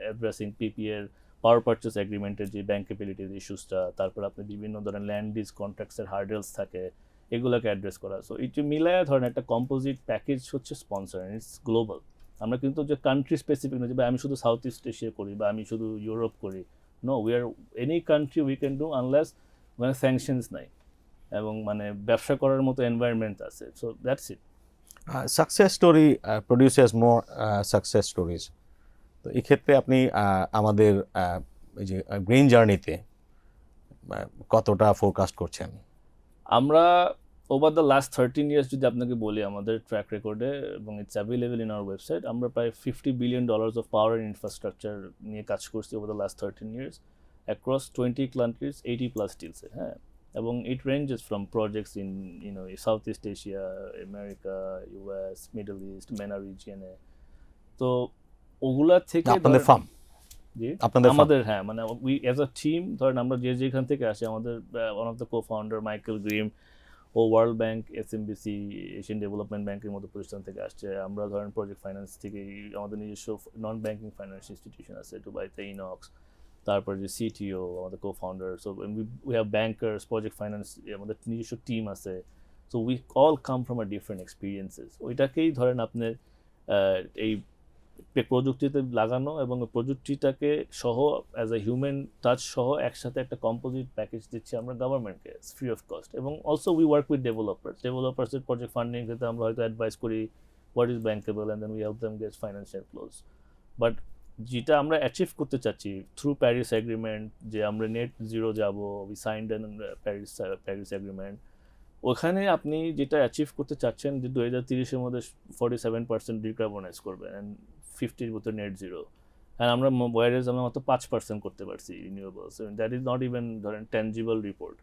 অ্যাড্রেসিং পিপিএর পাওয়ার পারচেস এগ্রিমেন্টের যে ব্যাঙ্কেবিলিটির ইস্যুসটা, তারপর আপনি বিভিন্ন ধরনের ল্যান্ড লিজ কন্ট্রাক্টসের হার্ডেলস থাকে, এগুলোকে অ্যাড্রেস করা। সো এটি মিলায় ধরেন একটা কম্পোজিট প্যাকেজ হচ্ছে স্পন্সর, ইটস গ্লোবাল। আমরা কিন্তু যে কান্ট্রি স্পেসিফিক নয় যে আমি শুধু সাউথ ইস্ট এশিয়া করি বা আমি শুধু ইউরোপ করি, no, we are any country we can do unless মানে স্যাংশনস নাই এবং মানে ব্যবসা করার মতো এনভায়রনমেন্ট আছে। So that's it. Success story produces more success stories. তো এই ক্ষেত্রে আপনি আমাদের এই যে গ্রিন জার্নিতে কতটা ফোরকাস্ট করছেন? আমরা ওভার দ্য লাস্ট 13 ইয়ার্স যদি আপনাকে বলি আমাদের ট্র্যাক রেকর্ডে, এবং it's available in our website, আমরা প্রায় $50 billion of power and infrastructure নিয়ে কাজ করছি over the last 13 years across 20 countries, 80+ স্টিলসে। হ্যাঁ, এবং it ranges from projects in South East Asia, America, US, middle East, MENA রিজিয়নে। তো ওগুলা থেকে আপনাদের ফার্ম জি আপনাদের fund? আমাদের হ্যাঁ মানে উই অ্যাজ আ টিম ধরেন আমরা যে যেখান থেকে আসি আমাদের one of the co founder Michael Grimm ও World Bank SMBC Asian Development ব্যাংকের মতো প্রতিষ্ঠান থেকে আসছে আমরা ধরেন প্রজেক্ট ফাইন্যান্স থেকে আমাদের নিজস্ব নন ব্যাংকিং ফাইন্যান্স ইনস্টিটিউশন আছে দুবাইতে ইনক্স তারপর যে সিটিও আমাদের co founder so we have bankers project finance আমাদের নিজস্ব টিম আছে so we all come from a different experiences ওইটাকেই ধরেন আপনার এই প্রযুক্তিতে লাগানো এবং প্রযুক্তিটাকে সহ অ্যাজ এ হিউম্যান টাচ সহ একসাথে একটা কম্পোজিট প্যাকেজ দিচ্ছি আমরা গভর্নমেন্টকে ফ্রি অফ কস্ট এবং অলসো উই ওয়ার্ক উইথ ডেভেলপার্সের প্রজেক্ট ফান্ডিং ক্ষেত্রে আমরা হয়তো অ্যাডভাইস করি what is bankable and then we help them get financial close but যেটা আমরা অ্যাচিভ করতে চাচ্ছি থ্রু প্যারিস এগ্রিমেন্ট যে আমরা নেট জিরো যাব we signed an Paris agreement ওখানে আপনি যেটা অ্যাচিভ করতে চাচ্ছেন যে 2030-এর মধ্যে 47% ডিকার্বনাইজ করবেন অ্যান্ড 50-র মতো নেট জিরো অ্যান্ড আমরা ওয়ারেজ আমরা মাত্র 5% করতে পারছি রিনিউয়েবলস দ্যাট ইজ নট ইভেন ধরেন ট্যাঞ্জিবল রিপোর্ট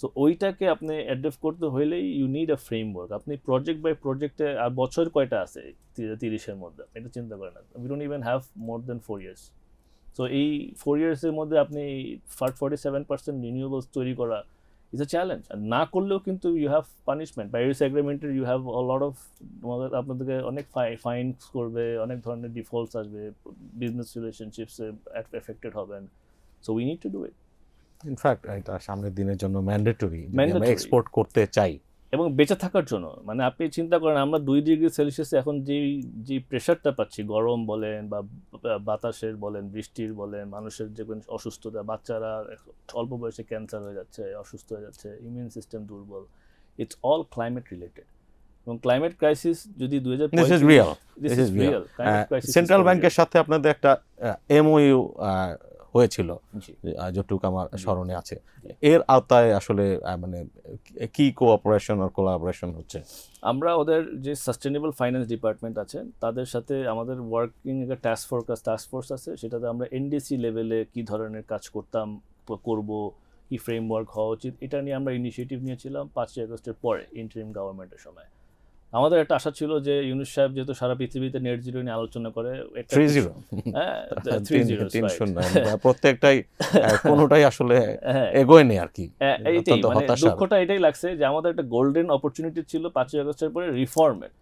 সো ওইটাকে আপনি অ্যাড্রেস করতে হলেই ইউ নিড আ ফ্রেমওয়ার্ক আপনি প্রজেক্ট বাই প্রজেক্টে আর বছর কয়টা আছে 30-এর মধ্যে এটা চিন্তা করেন না we don't even have more than 4 years so এই 4 ইয়ার্সের মধ্যে আপনি 47% রিনিউয়েবলস তৈরি করা ইজ আ চ্যালেঞ্জ আর না করলেও কিন্তু ইউ হ্যাভ পানিশমেন্ট প্যারিস এগ্রিমেন্টের you have a lot of আপনাদেরকে অনেক ফাইনস করবে অনেক ধরনের ডিফল্টস আসবে বিজনেস রিলেশনশিপসে এফেক্টেড হবেন so we need to do it in fact এটা সামনের দিনের জন্য ম্যান্ডেটরি আমরা Mandatory. এক্সপোর্ট করতে চাই এবং বেঁচে থাকার জন্য মানে আপনি চিন্তা করেন আমরা 2 ডিগ্রি সেলসিয়াসে এখন যে প্রেশারটা পাচ্ছি গরম বলেন বা বাতাসের বলেন বৃষ্টির বলেন মানুষের যে কোনো অসুস্থতা বাচ্চারা অল্প বয়সে ক্যান্সার হয়ে যাচ্ছে অসুস্থ হয়ে যাচ্ছে ইমিউন সিস্টেম দুর্বল ইটস অল ক্লাইমেট রিলেটেড এবং ক্লাইমেট ক্রাইসিস যদি this is real this is real central ব্যাংকের সাথে আপনাদের একটা এমওইউ হয়েছিল যতটুকু আমার স্মরণে আছে এর আওতায় আসলে মানে কি কোঅপারেশন আর কোলাবোরেশন হচ্ছে আমরা ওদের যে সাস্টেনেবল ফাইন্যান্স ডিপার্টমেন্ট আছে তাদের সাথে আমাদের ওয়ার্কিং একটা টাস্ক ফোর্স আছে সেটাতে আমরা এনডিসি লেভেলে কি ধরনের কাজ করব কি ফ্রেমওয়ার্ক হওয়া উচিত এটা নিয়ে আমরা ইনিশিয়েটিভ নিয়েছিলাম 5ই আগস্টের পরে ইন্টারিম গভর্নমেন্টের সময় আমাদের একটা আশা ছিল যে ইউনুস সাহেব যেহেতু সারা পৃথিবীতে নেট জিরো নিয়ে আলোচনা করে 3-0 হ্যাঁ 3-0 প্রত্যেকটাই কোনোটাই আসলে এগোয় নেই আর কি এইটাই মানে দুঃখটা এটাই লাগছে যে আমাদের একটা গোল্ডেন অপরচুনিটি ছিল 5ই আগস্টের পরে রিফর্মের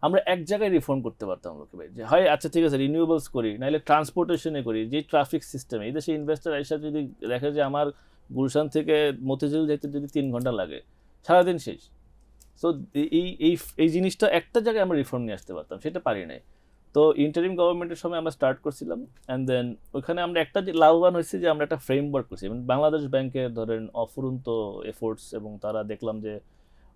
আমরা এক জায়গায় রিফর্ম করতে পারতাম লোকে ভাই যে হয় আচ্ছা ঠিক আছে রিনিউয়েবলস করি নাহলে ট্রান্সপোর্টেশনে করি যে ট্রাফিক সিস্টেমে এই দেশে ইনভেস্টর এসে যদি দেখে যে আমার গুলশান থেকে মতিঝিল যেতে যদি 3 ঘন্টা লাগে সারাদিন শেষ সো এই জিনিসটা একটা জায়গায় আমরা রিফর্ম নিয়ে আসতে পারতাম সেটা পারি নাই তো ইন্টারিম গভর্নমেন্টের সময় আমরা স্টার্ট করছিলাম অ্যান্ড দেন ওইখানে আমরা একটা যে লাভবান হয়েছি যে আমরা একটা ফ্রেমওয়ার্ক করছি বাংলাদেশ ব্যাংকের ধরেন অফুরন্ত এফোর্টস এবং তারা দেখলাম যে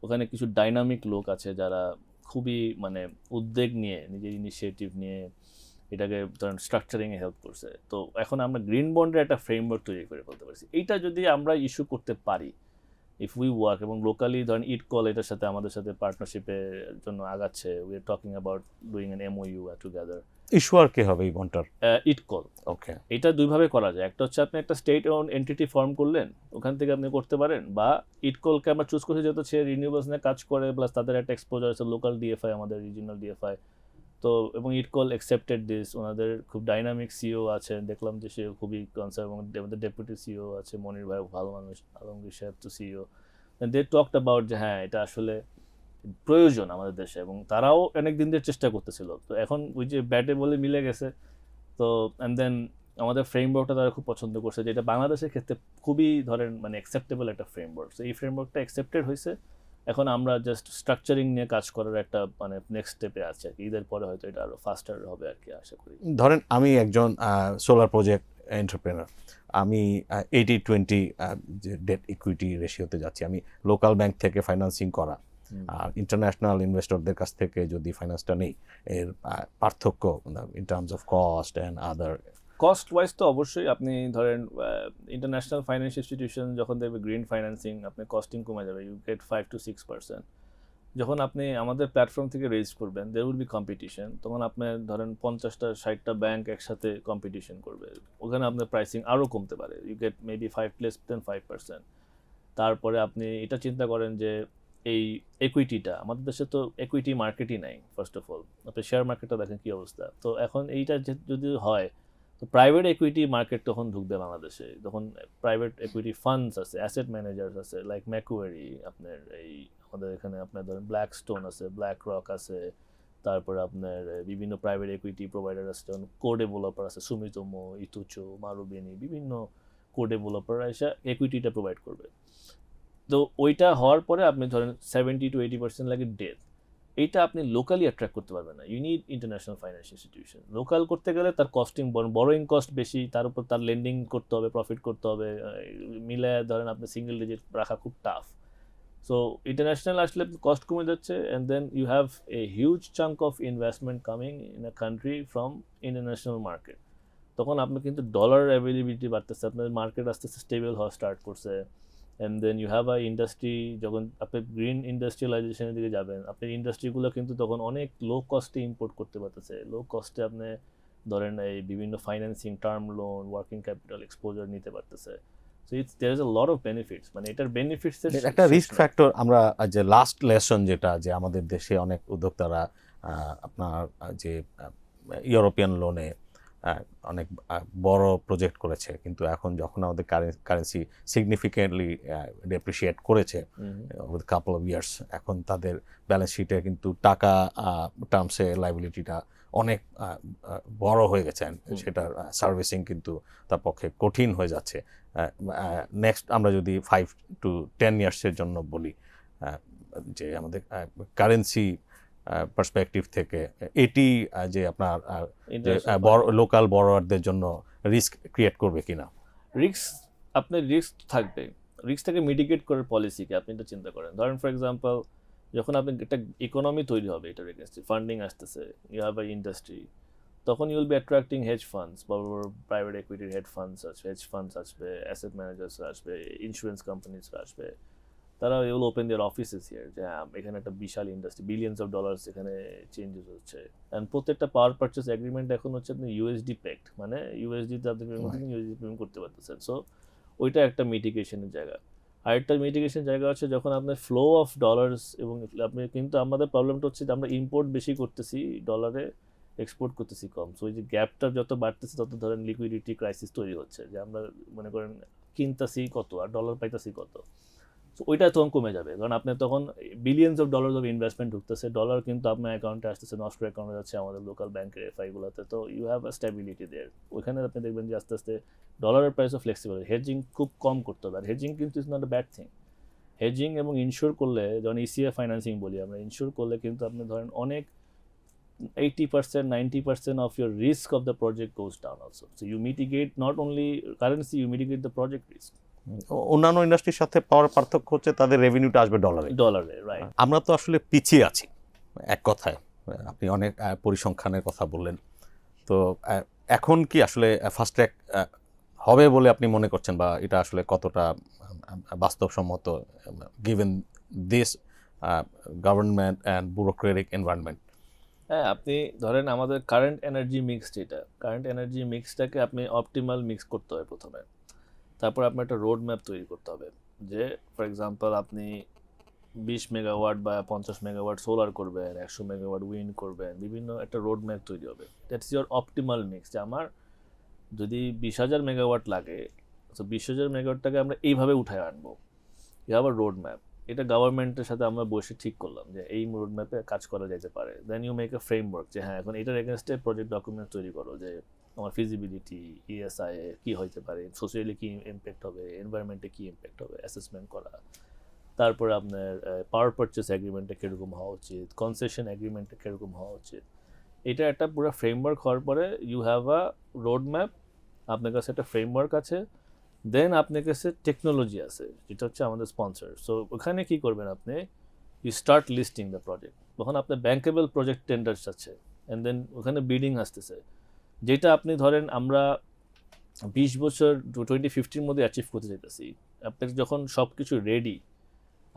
ওখানে কিছু ডাইনামিক লোক আছে যারা খুবই মানে উদ্যোগ নিয়ে নিজের ইনিশিয়েটিভ নিয়ে এটাকে ধরেন স্ট্রাকচারিংয়ে হেল্প করছে তো এখন আমরা গ্রিন বন্ডের একটা ফ্রেমওয়ার্ক তৈরি করে ফেলতে পারছি এইটা যদি আমরা ইস্যু করতে পারি ইফ উই ওয়ার্ক এবং লোকালি ধরেন ইটকল এটার সাথে আমাদের সাথে পার্টনারশিপের জন্য আগাচ্ছে we are talking about doing an MOU together issuer কে হবে এই বন্ডটার ইটকল ওকে এটা দুইভাবে করা যায় একটা হচ্ছে আপনি একটা স্টেট ওন এন্টিটি ফর্ম করলেন ওখান থেকে আপনি করতে পারেন বা ইটকলকে আমরা চুজ করছি যেহেতু সে রিনিউয়েবলস নিয়ে কাজ করে প্লাস তাদের একটা এক্সপোজার আছে লোকাল ডিএফআই আমাদের রিজিনাল ডিএফআই তো এবং ইটকল অ্যাকসেপ্টেড দিস ওনাদের খুব ডাইনামিক সিও আছেন দেখলাম যে সে খুবই কনসার্ন এবং আমাদের ডেপুটি সিও আছে মনির ভাই ভালো মানুষ আলমগীর সাহেব তো সিও দে টকড অ্যাবাউট যে হ্যাঁ এটা আসলে প্রয়োজন আমাদের দেশে এবং তারাও অনেক দিন ধরে চেষ্টা করতেছিল তো এখন ওই যে ব্যাটে বলে মিলে গেছে তো অ্যান্ড দেন আমাদের ফ্রেমওয়ার্কটা তারা খুব পছন্দ করছে যেটা বাংলাদেশের ক্ষেত্রে খুবই ধরেন মানে অ্যাকসেপ্টেবল একটা ফ্রেমওয়ার্ক তো এই ফ্রেমওয়ার্কটা অ্যাকসেপ্টেড হয়েছে এখন আমরা জাস্ট স্ট্রাকচারিং নিয়ে কাজ করার একটা মানে নেক্সট স্টেপে আছে আর কি ঈদের পরে হয়তো এটা আরও ফাস্টার হবে আর কি আশা করি ধরেন আমি একজন সোলার প্রজেক্ট এন্টারপ্রেনার আমি 80-20 যে ডেট ইকুইটি রেশিওতে যাচ্ছি আমি লোকাল ব্যাংক থেকে ফাইন্যান্সিং করা আর ইন্টারন্যাশনাল ইনভেস্টরদের কাছ থেকে যদি ফাইন্যান্সটা নেই এর পার্থক্য in terms of cost and other cost wise তো অবশ্যই আপনি ধরেন ইন্টারন্যাশনাল ফাইন্যান্স ইনস্টিটিউশন যখন দেখবে গ্রিন ফাইন্যান্সিং আপনি কস্টিং কমে যাবে ইউ গেট 5 to 6%। যখন আপনি আমাদের প্ল্যাটফর্ম থেকে রেজ করবেন দেয়ার উইল বি কম্পিটিশন তখন আপনার ধরেন 50টা 60টা ব্যাংক একসাথে কম্পিটিশন করবে ওখানে আপনার প্রাইসিং আরও কমতে পারে you get maybe 5 less than 5%। তারপরে আপনি এটা চিন্তা করেন যে এই একুইটিটা আমাদের দেশে তো একুইটি মার্কেটই নাই ফার্স্ট অফ অল আপনি শেয়ার মার্কেটটা দেখেন কী অবস্থা তো এখন এইটা যদি হয় তো প্রাইভেট ইকুইটি মার্কেট তখন ঢুকবে বাংলাদেশে, তখন প্রাইভেট ইকুইটি ফান্ডস আছে, অ্যাসেট ম্যানেজার্স আছে, লাইক ম্যাকুয়ারি, আপনার এই আমাদের এখানে আপনার ধরেন ব্ল্যাক স্টোন আছে, ব্ল্যাক রক আছে, তারপরে আপনার বিভিন্ন প্রাইভেট ইকুইটি প্রোভাইডার আছে, যেমন কো ডেভেলপার আছে, সুমিতোমো, ইতুচো, মারুবিনি, বিভিন্ন কো ডেভেলপাররা এসে ইকুইটিটা প্রোভাইড করবে। তো ওইটা হওয়ার পরে আপনি ধরেন 70-80% লাগে ডেট, এইটা আপনি লোকালি অ্যাট্রাক্ট করতে পারবেন না, you need international financial institution. Local করতে গেলে তার কস্টিং, বড়োইং কস্ট বেশি, তার উপর তার লেন্ডিং করতে হবে, প্রফিট করতে হবে, মিলে ধরেন আপনি সিঙ্গেল ডিজিট রাখা খুব টাফ। সো ইন্টারন্যাশনাল আসলে কস্ট কমে যাচ্ছে, and then you have a huge chunk of investment coming in a country from international market. তখন আপনি কিন্তু ডলার অ্যাভেলেবিলিটি বাড়তেছে, আপনার মার্কেট আস্তে আস্তে স্টেবল হওয়া স্টার্ট করছে, and then you have a industry. যখন আপনি গ্রিন ইন্ডাস্ট্রিয়ালাইজেশনের দিকে যাবেন, আপনার ইন্ডাস্ট্রিগুলো কিন্তু তখন অনেক লো কস্টে ইম্পোর্ট করতে পারতেছে, লো কস্টে আপনি ধরেন এই বিভিন্ন financing, term loan, working capital exposure নিতে পারতেছে। So it's there is a lot of benefits, মানে এটার বেনিফিটসের একটা রিস্ক ফ্যাক্টর আমরা যে লাস্ট লেসন যেটা, যে আমাদের দেশে অনেক উদ্যোক্তারা আপনার যে ইউরোপিয়ান লোনে অনেক বড় প্রজেক্ট করেছে, কিন্তু এখন যখন আমাদের কারেন্সি সিগনিফিকেন্টলি ডেপ্রিসিয়েট করেছে উইথ কাপল অফ ইয়ার্স, এখন তাদের ব্যালেন্স শিটে কিন্তু টাকা টার্মসে লাইবিলিটিটা অনেক বড় হয়ে গেছে, সেটার সার্ভিসিং কিন্তু তার পক্ষে কঠিন হয়ে যাচ্ছে। নেক্সট আমরা যদি 5 to 10 ইয়ার্সের জন্য বলি, যে আমাদের কারেন্সি পার্সপেক্টিভ থেকে এটি যে আপনার লোকাল বড়োয়ারদের জন্য রিস্ক ক্রিয়েট করবে কিনা? রিস্ক, আপনার রিস্ক থাকবে, রিস্কটাকে মিটিগেট করার পলিসিকে আপনি এটা চিন্তা করেন। ধরেন ফর এক্সাম্পল, যখন আপনি একটা ইকোনমি তৈরি হবে, এটার এগেনস্টে ফান্ডিং আসতেছে, ইউ হ্যাভ আ ইন্ডাস্ট্রি, তখন you will be attracting hedge funds, বড় বড় প্রাইভেট ইকুইটির হেজ ফান্ডস আসবে, অ্যাসেট ম্যানেজার্সরা আসবে, ইন্স্যুরেন্স কোম্পানিজরা আসবে, তারা will open their offices here, যে এখানে একটা বিশাল ইন্ডাস্ট্রি, বিলিয়ন্স অফ ডলার্স এখানে চেঞ্জেস হচ্ছে। অ্যান্ড প্রত্যেকটা পাওয়ার পারচেস এগ্রিমেন্ট এখন হচ্ছে আপনি ইউএসডি পেক্ট, মানে ইউএসডিতে আপনি ইউএসডি পেমেন্ট করতে পারতেছেন। সো ওইটা একটা মিটিগেশনের জায়গা। আরেকটা মিটিগেশন জায়গা হচ্ছে যখন আপনার ফ্লো অফ ডলার্স, এবং আপনি কিন্তু আমাদের প্রবলেমটা হচ্ছে যে আমরা ইম্পোর্ট বেশি করতেছি ডলারে, এক্সপোর্ট করতেছি কম। সো ওই যে গ্যাপটা যত বাড়তেছে তত ধরেন লিকুইডিটি ক্রাইসিস তৈরি হচ্ছে, যে আমরা মনে করেন কিনতেছি কত আর ডলার পাইতেছি কত। সো ওইটা তখন কমে যাবে, কারণ আপনি তখন billions of dollars of investment ঢুকতেছে, ডলার কিন্তু আপনার অ্যাকাউন্টে আসতেছে, নষ্ট অ্যাকাউন্টে যাচ্ছে আমাদের লোকাল ব্যাংকের এফআইগুলোতে। তো ইউ হ্যাভ আ স্টেবিলিটি দেয়ার। ওইখানে আপনি দেখবেন যে আস্তে আস্তে ডলারের প্রাইসও ফ্লেক্সিবল। হেজিং খুব কম করতে হবে, আর হেজিং কিন্তু is not a bad thing. Hedging এবং ইনশিওর করলে, যখন ইসিএ ফাইন্যান্সিং বলি আমরা, ইনশিওর করলে কিন্তু আপনি ধরেন অনেক 80%, 90% of your risk of the project goes down also. So you mitigate not only currency, you mitigate the project risk. অন্যান্য ইন্ডাস্ট্রির সাথে পাওয়ার পার্থক্য হচ্ছে তাদের রেভিনিউটা আসবে ডলারে, রাইট। আমরা তো আসলে পিছিয়ে আছি এক কথায়। আপনি অনেক পরিসংখ্যানের কথা বললেন, তো এখন কি আসলে ফাস্ট ট্র্যাক হবে বলে আপনি মনে করছেন, বা এটা আসলে কতটা বাস্তবসম্মত given this government and bureaucratic environment? হ্যাঁ, আপনি ধরেন আমাদের কারেন্ট এনার্জি মিক্স, যেটা কারেন্ট এনার্জি মিক্সটাকে আপনি অপটিমাল মিক্স করতে হবে প্রথমে। তারপর আপনার একটা রোড ম্যাপ তৈরি করতে হবে, যে ফর এক্সাম্পল আপনি 20 মেগাওয়াট বা 50 মেগাওয়াট সোলার করবেন, 100 মেগাওয়াট উইন্ড করবেন, বিভিন্ন একটা রোড ম্যাপ তৈরি হবে। দ্যাটস ইউর অপটিমাল মিক্স, যে আমার যদি 20,000 মেগাওয়াট লাগে, তো 20,000 মেগাওয়াটটাকে আমরা এইভাবে উঠায় আনবো। You have a road map. এটা গভর্নমেন্টের সাথে আমরা বসে ঠিক করলাম যে এই রোড ম্যাপে কাজ করা যেতে পারে। Then you make a framework, যে হ্যাঁ এখন এটার এগেনস্টে প্রজেক্ট ডকুমেন্ট তৈরি করো, যে আমার ফিজিবিলিটি, ইএসআই কী হইতে পারে, সোশিয়ালি কী ইম্প্যাক্ট হবে, এনভায়রনমেন্টে কী ইম্প্যাক্ট হবে, অ্যাসেসমেন্ট করা। তারপরে আপনার পাওয়ার পারচেস এগ্রিমেন্টে কীরকম হওয়া উচিত, কনসেশন এগ্রিমেন্টে কীরকম হওয়া উচিত। এটা একটা পুরো ফ্রেমওয়ার্ক হওয়ার পরে you have a road map, আপনার কাছে একটা ফ্রেমওয়ার্ক আছে। দেন আপনার কাছে টেকনোলজি আছে, যেটা হচ্ছে আমাদের স্পন্সর। সো ওখানে কী করবেন আপনি, you start listing the project. তখন আপনার ব্যাঙ্কেবল প্রজেক্ট টেন্ডার্স আছে, অ্যান্ড দেন ওখানে বিডিং আসতেছে, যেটা আপনি ধরেন আমরা 20 বছর 2050 মধ্যে অ্যাচিভ করতে চাইতেছি। আপনার যখন সব কিছু রেডি,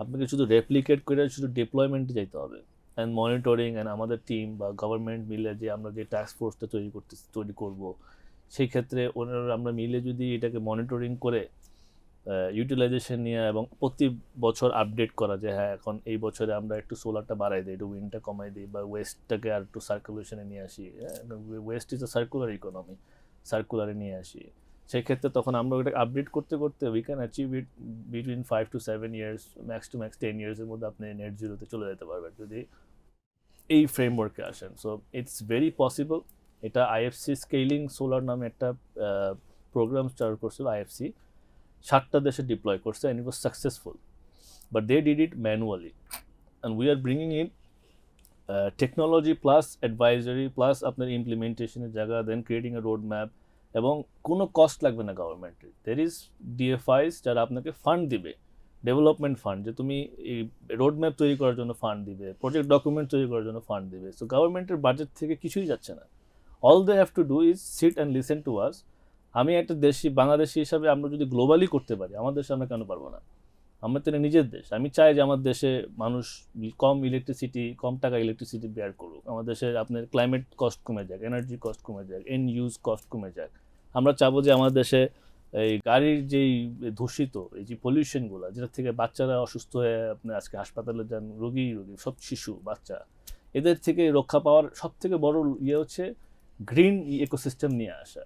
আপনাকে শুধু রেপ্লিকেট করে শুধু ডিপ্লয়মেন্টে যেতে হবে, অ্যান্ড মনিটরিং, অ্যান্ড আমাদের টিম বা গভর্নমেন্ট মিলে যে আমরা যে টাস্ক ফোর্সটা তৈরি করব, সেই ক্ষেত্রে ওনারা আমরা মিলে যদি এটাকে মনিটরিং করে ইউটিলাইজেশন নিয়ে এবং প্রতি বছর আপডেট করা, যে হ্যাঁ এখন এই বছরে আমরা একটু সোলারটা বাড়াই দিই, একটু উইন্ডটা কমাই দিই, বা ওয়েস্টটাকে আর একটু সার্কুলেশনে নিয়ে আসি। Waste is a circular economy. সার্কুলারে নিয়ে আসি, সেক্ষেত্রে তখন আমরা ওটা আপডেট করতে করতে we can achieve it between 5 to 7 years, max to max 10 ইয়ার্সের মধ্যে আপনি নেট জিরোতে চলে যেতে পারবেন যদি এই ফ্রেমওয়ার্কে আসেন। So it's very possible. এটা আইএফসি স্কেলিং সোলার নামে একটা প্রোগ্রাম স্টার্ট করছিল আইএফসি, 7টা দেশে ডিপ্লয় করছে and it was successful, but they did it manually and we are bringing in technology plus advisory plus আপনার ইমপ্লিমেন্টেশনের জায়গা, then creating a road map, এবং কোনো কস্ট লাগবে না গভর্নমেন্টের। দের ইজ ডিএফআইস যারা আপনাকে ফান্ড দিবে, ডেভেলপমেন্ট ফান্ড, যে তুমি এই রোড ম্যাপ তৈরি করার জন্য ফান্ড দিবে, প্রজেক্ট ডকুমেন্ট তৈরি করার জন্য ফান্ড দিবে। সো গভর্নমেন্টের বাজেট থেকে কিছুই যাচ্ছে না। All they have to do is sit and listen to us. আমি একটা দেশি বাংলাদেশি হিসাবে আমরা যদি গ্লোবালি করতে পারি, আমার দেশে আমরা কেন পারবো না? আমার তো এটা নিজের দেশ, আমি চাই যে আমার দেশে মানুষ কম ইলেকট্রিসিটি, কম টাকা ইলেকট্রিসিটি বেয়ার করুক, আমার দেশে আপনার ক্লাইমেট কস্ট কমে যাক, এনার্জি কস্ট কমে যাক, এন্ড ইউজ কস্ট কমে যাক। আমরা চাবো যে আমার দেশে এই গাড়ির যেই দূষিত এই যে পলিউশনগুলো, যেটা থেকে বাচ্চারা অসুস্থ হয়ে আপনি আজকে হাসপাতালে যান, রোগী সব শিশু বাচ্চা, এদের থেকে রক্ষা পাওয়ার সব থেকে বড় ইয়ে হচ্ছে গ্রিন ইকোসিস্টেম নিয়ে আসা।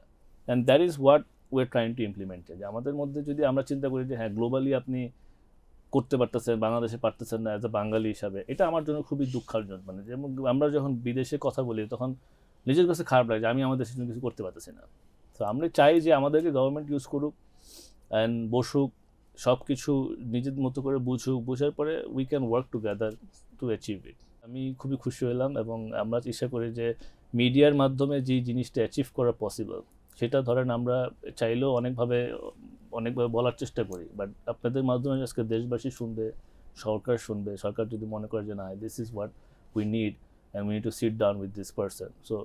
And that is what we are trying to implement. যে আমাদের মধ্যে যদি আমরা চিন্তা করি যে হ্যাঁ গ্লোবালি আপনি করতে পারতেছেন, বাংলাদেশে পারতেছেন না অ্যাজ এ বাঙালি হিসাবে, এটা আমার জন্য খুবই দুঃখজনক। মানে যেমন আমরা যখন বিদেশে কথা বলি তখন নিজের কাছে খারাপ লাগে যে আমি আমাদের দেশের জন্য কিছু করতে পারতেছি না। তো আমরা চাই যে আমাদেরকে গভর্নমেন্ট ইউজ করুক অ্যান্ড বসুক, সব কিছু নিজের মতো করে বুঝুক, বোঝার পরে we can work together to achieve it. আমি খুবই খুশি হলাম এবং আমরা চেষ্টা করি যে মিডিয়ার মাধ্যমে যে জিনিসটা অ্যাচিভ করা পসিবল, সেটা ধরেন আমরা চাইলেও অনেকভাবে বলার চেষ্টা করি, বাট আপনাদের মাধ্যমে আজকে দেশবাসী শুনবে, সরকার শুনবে, সরকার যদি মনে করে যে না this is what we need and we need to sit down with this person. So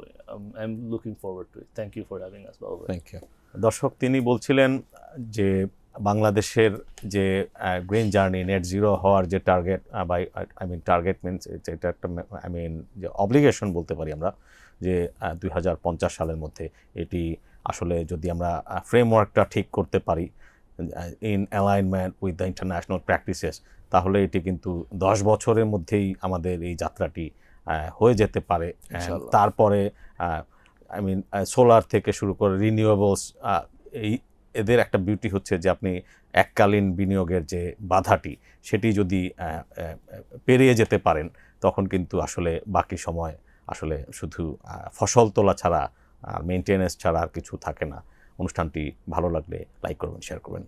I'm looking forward to it. Thank you for having us, Babu. Thank you. দর্শক, তিনি বলছিলেন যে বাংলাদেশের যে গ্রিন জার্নি, নেট জিরো হওয়ার যে target, target means এটা একটা যে অব্লিগেশন বলতে পারি আমরা, যে 2050 সালের মধ্যে এটি আসলে যদি আমরা ফ্রেমওয়ার্কটা ঠিক করতে পারি in alignment with the international practices, তাহলে এটি কিন্তু 10 বছরের মধ্যেই আমাদের এই যাত্রাটি হয়ে যেতে পারে। তারপরে সোলার থেকে শুরু করে রিনিউয়েবলস, এদের একটা বিউটি হচ্ছে যে আপনি এককালীন বিনিয়োগের যে বাধাটি সেটি যদি পেরিয়ে যেতে পারেন, তখন কিন্তু আসলে বাকি সময় আসলে শুধু ফসল তোলা ছাড়া, মেনটেনেন্স ছাড়া আর কিছু থাকে না। অনুষ্ঠানটি ভালো লাগলে লাইক করবেন, শেয়ার করবেন।